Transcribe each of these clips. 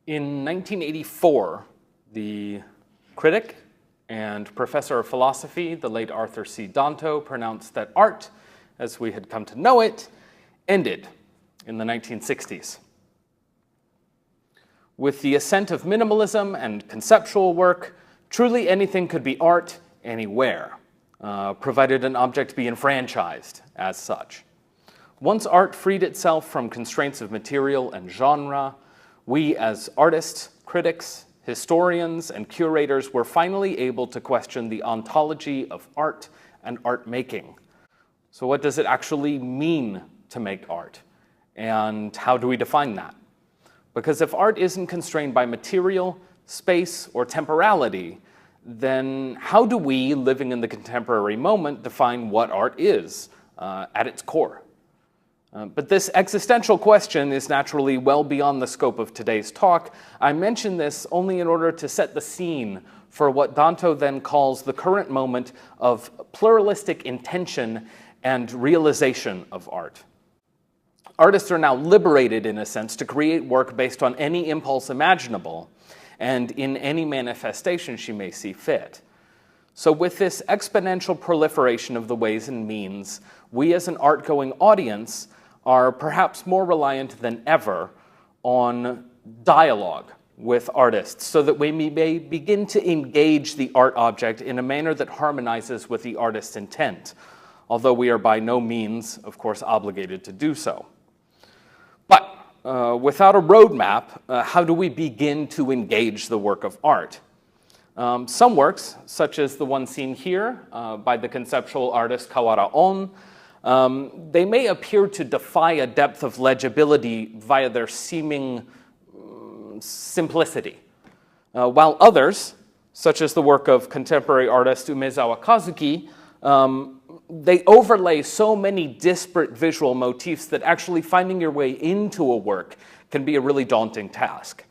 In 1984, the critic and professor of philosophy, the late Arthur C. Danto, pronounced that art, as we had come to know it, ended in the 1960s. With the ascent of minimalism and conceptual work, truly anything could be art anywhere, provided an object be enfranchised as such. Once art freed itself from constraints of material and genre, we as artists, critics, historians, and curators were finally able to question the ontology of art and art making. So what does it actually mean to make art? And how do we define that? Because if art isn't constrained by material, space, or temporality, then how do we, living in the contemporary moment, define what art is at its core? But this existential question is naturally well beyond the scope of today's talk. I mention this only in order to set the scene for what Danto then calls the current moment of pluralistic intention and realization of art. Artists are now liberated, in a sense, to create work based on any impulse imaginable and in any manifestation she may see fit. So with this exponential proliferation of the ways and means, we as an art-going audience are perhaps more reliant than ever on dialogue with artists so that we may begin to engage the art object in a manner that harmonizes with the artist's intent, although we are by no means, of course, obligated to do so. But without a roadmap, how do we begin to engage the work of art? Some works, such as the one seen here by the conceptual artist Kawara On, they may appear to defy a depth of legibility via their seeming simplicity, while others, such as the work of contemporary artist Umezawa Kazuki, they overlay so many disparate visual motifs that actually finding your way into a work can be a really daunting task.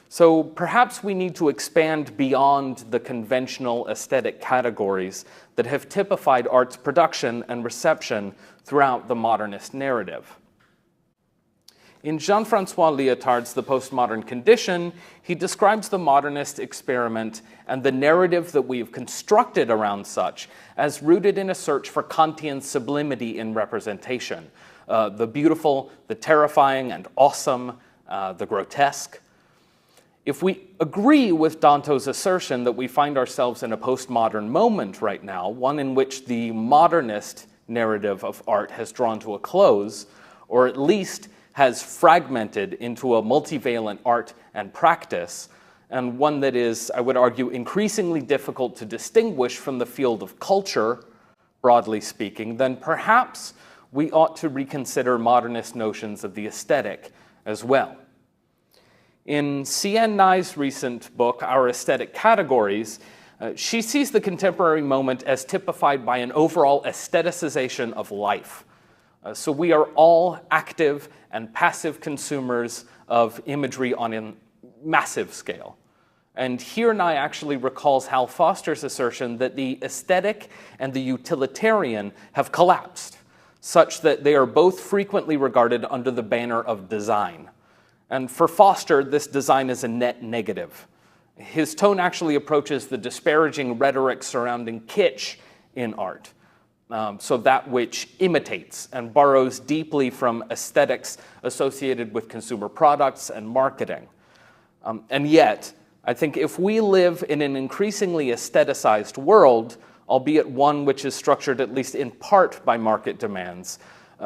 So perhaps we need to expand beyond the conventional aesthetic categories that have typified art's production and reception throughout the modernist narrative. In Jean-Francois Lyotard's The Postmodern Condition, he describes the modernist experiment and the narrative that we've constructed around such as rooted in a search for Kantian sublimity in representation, the beautiful, the terrifying and awesome, the grotesque. If we agree with Danto's assertion that we find ourselves in a postmodern moment right now, one in which the modernist narrative of art has drawn to a close, or at least has fragmented into a multivalent art and practice, and one that is, I would argue, increasingly difficult to distinguish from the field of culture, broadly speaking, then perhaps we ought to reconsider modernist notions of the aesthetic as well. In Cien Nai's recent book, Our Aesthetic Categories, she sees the contemporary moment as typified by an overall aestheticization of life. So we are all active and passive consumers of imagery on a massive scale. And here Nai actually recalls Hal Foster's assertion that the aesthetic and the utilitarian have collapsed, such that they are both frequently regarded under the banner of design. And for Foster, this design is a net negative. His tone actually approaches the disparaging rhetoric surrounding kitsch in art. So that which imitates and borrows deeply from aesthetics associated with consumer products and marketing. And yet, I think if we live in an increasingly aestheticized world, albeit one which is structured at least in part by market demands,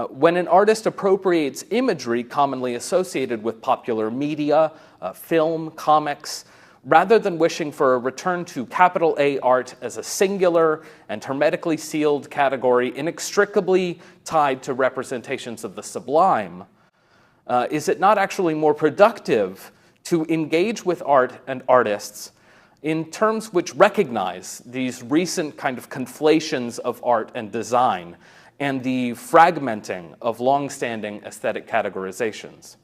when an artist appropriates imagery commonly associated with popular media, film, comics, rather than wishing for a return to capital A art as a singular and hermetically sealed category inextricably tied to representations of the sublime, is it not actually more productive to engage with art and artists in terms which recognize these recent kind of conflations of art and design and the fragmenting of long-standing aesthetic categorizations?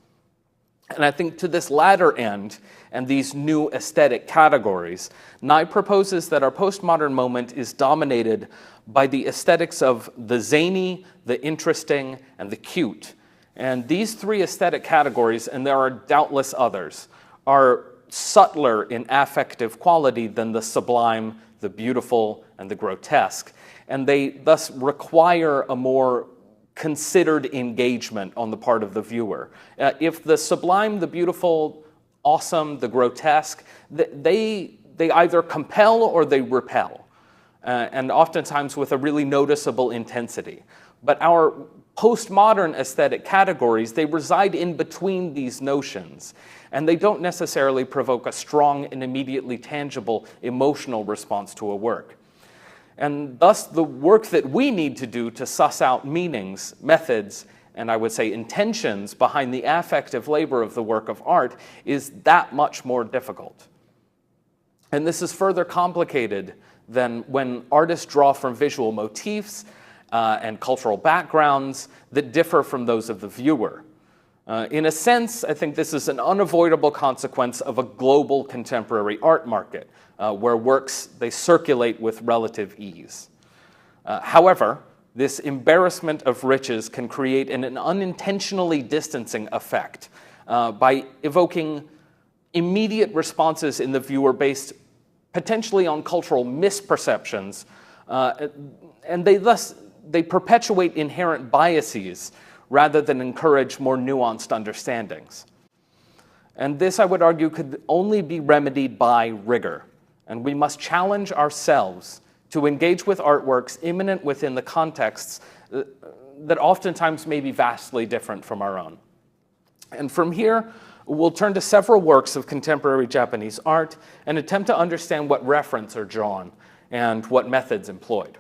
And I think to this latter end, and these new aesthetic categories, Nai proposes that our postmodern moment is dominated by the aesthetics of the zany, the interesting, and the cute. And these three aesthetic categories, and there are doubtless others, are subtler in affective quality than the sublime, the beautiful, and the grotesque. And they thus require a more considered engagement on the part of the viewer. If the sublime, the beautiful, awesome, the grotesque, they either compel or they repel, and oftentimes with a really noticeable intensity. But our postmodern aesthetic categories, they reside in between these notions, and they don't necessarily provoke a strong and immediately tangible emotional response to a work. And thus, the work that we need to do to suss out meanings, methods, and I would say intentions behind the affective labor of the work of art is that much more difficult. And this is further complicated than when artists draw from visual motifs and cultural backgrounds that differ from those of the viewer. In a sense, I think this is an unavoidable consequence of a global contemporary art market, where works, they circulate with relative ease. However, this embarrassment of riches can create an unintentionally distancing effect by evoking immediate responses in the viewer based potentially on cultural misperceptions, and they perpetuate inherent biases rather than encourage more nuanced understandings. And this, I would argue, could only be remedied by rigor. And we must challenge ourselves to engage with artworks immanent within the contexts that oftentimes may be vastly different from our own. And from here, we'll turn to several works of contemporary Japanese art and attempt to understand what referents are drawn and what methods employed.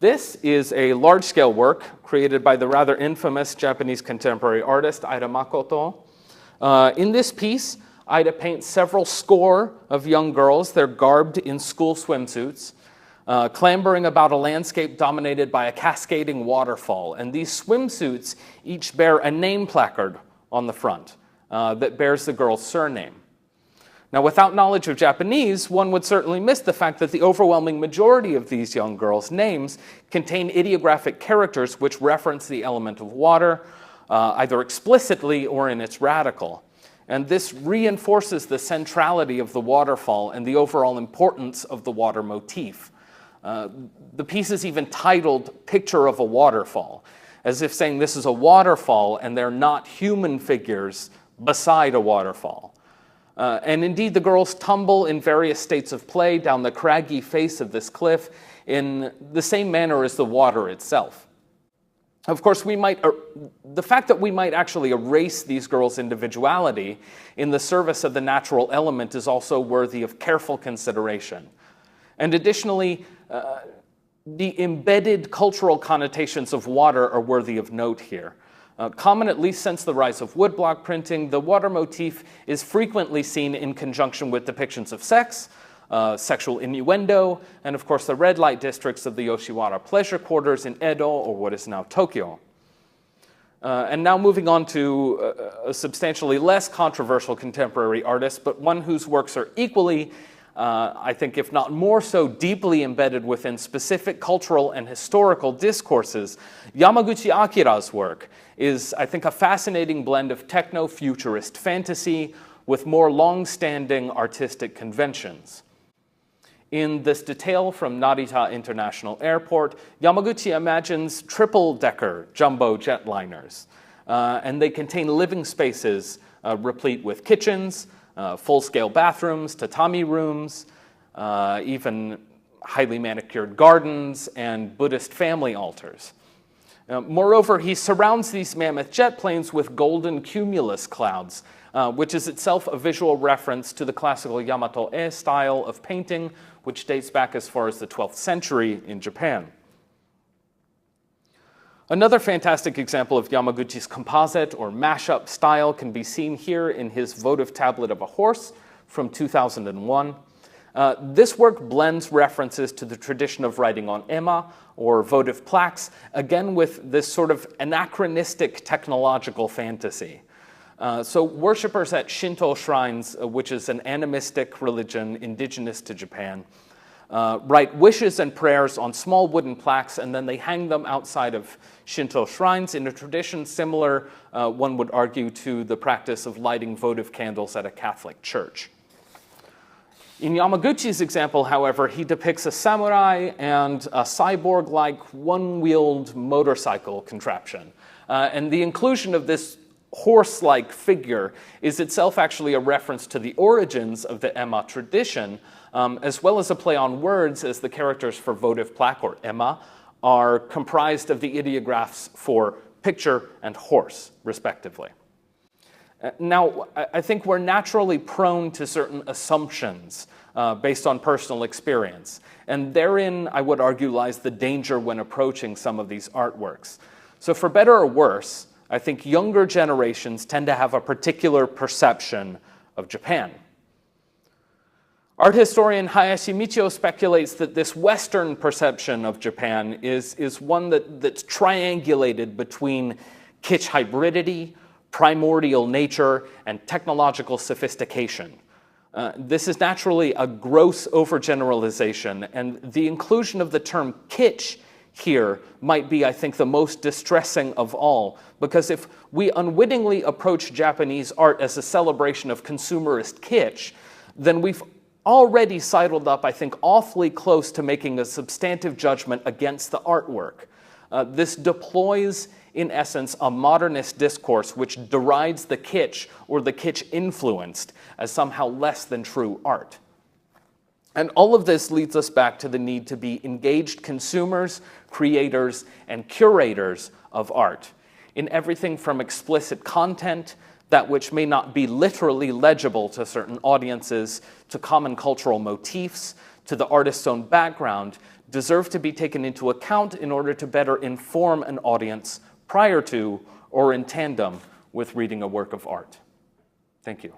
This is a large-scale work created by the rather infamous Japanese contemporary artist Ida Makoto. In this piece, Ida paints several score of young girls. They're garbed in school swimsuits, clambering about a landscape dominated by a cascading waterfall. And these swimsuits each bear a name placard on the front that bears the girl's surname. Now, without knowledge of Japanese, one would certainly miss the fact that the overwhelming majority of these young girls' names contain ideographic characters which reference the element of water, either explicitly or in its radical. And this reinforces the centrality of the waterfall and the overall importance of the water motif. The piece is even titled Picture of a Waterfall, as if saying this is a waterfall and they're not human figures beside a waterfall. And indeed, the girls tumble in various states of play down the craggy face of this cliff in the same manner as the water itself. Of course, the fact that we might actually erase these girls' individuality in the service of the natural element is also worthy of careful consideration. And additionally, the embedded cultural connotations of water are worthy of note here. Common at least since the rise of woodblock printing, the water motif is frequently seen in conjunction with depictions of sex, sexual innuendo, and of course the red light districts of the Yoshiwara pleasure quarters in Edo, or what is now Tokyo. And now moving on to a substantially less controversial contemporary artist, but one whose works are equally, I think if not more so, deeply embedded within specific cultural and historical discourses. Yamaguchi Akira's work is, I think, a fascinating blend of techno-futurist fantasy with more long-standing artistic conventions. In this detail from Narita International Airport, Yamaguchi imagines triple-decker jumbo jetliners, and they contain living spaces replete with kitchens, full-scale bathrooms, tatami rooms, even highly manicured gardens, and Buddhist family altars. Moreover, he surrounds these mammoth jet planes with golden cumulus clouds, which is itself a visual reference to the classical Yamato-e style of painting, which dates back as far as the 12th century in Japan. Another fantastic example of Yamaguchi's composite or mashup style can be seen here in his votive tablet of a horse from 2001. This work blends references to the tradition of writing on ema, or votive plaques, again with this sort of anachronistic technological fantasy. So worshippers at Shinto shrines, which is an animistic religion indigenous to Japan, write wishes and prayers on small wooden plaques, and then they hang them outside of Shinto shrines in a tradition similar, one would argue, to the practice of lighting votive candles at a Catholic church. In Yamaguchi's example, however, he depicts a samurai and a cyborg-like one-wheeled motorcycle contraption. And the inclusion of this horse-like figure is itself actually a reference to the origins of the ema tradition, as well as a play on words, as the characters for votive plaque, or ema, are comprised of the ideographs for picture and horse, respectively. Now, I think we're naturally prone to certain assumptions based on personal experience. And therein, I would argue, lies the danger when approaching some of these artworks. So for better or worse, I think younger generations tend to have a particular perception of Japan. Art historian Hayashi Michio speculates that this Western perception of Japan is one that's triangulated between kitsch hybridity, primordial nature, and technological sophistication. This is naturally a gross overgeneralization, and the inclusion of the term kitsch here might be, I think, the most distressing of all, because if we unwittingly approach Japanese art as a celebration of consumerist kitsch, then we've already sidled up, I think, awfully close to making a substantive judgment against the artwork. This deploys, in essence, a modernist discourse which derides the kitsch, or the kitsch-influenced, as somehow less than true art. And all of this leads us back to the need to be engaged consumers, creators, and curators of art, in everything from explicit content, that which may not be literally legible to certain audiences, to common cultural motifs, to the artist's own background, deserve to be taken into account in order to better inform an audience prior to or in tandem with reading a work of art. Thank you.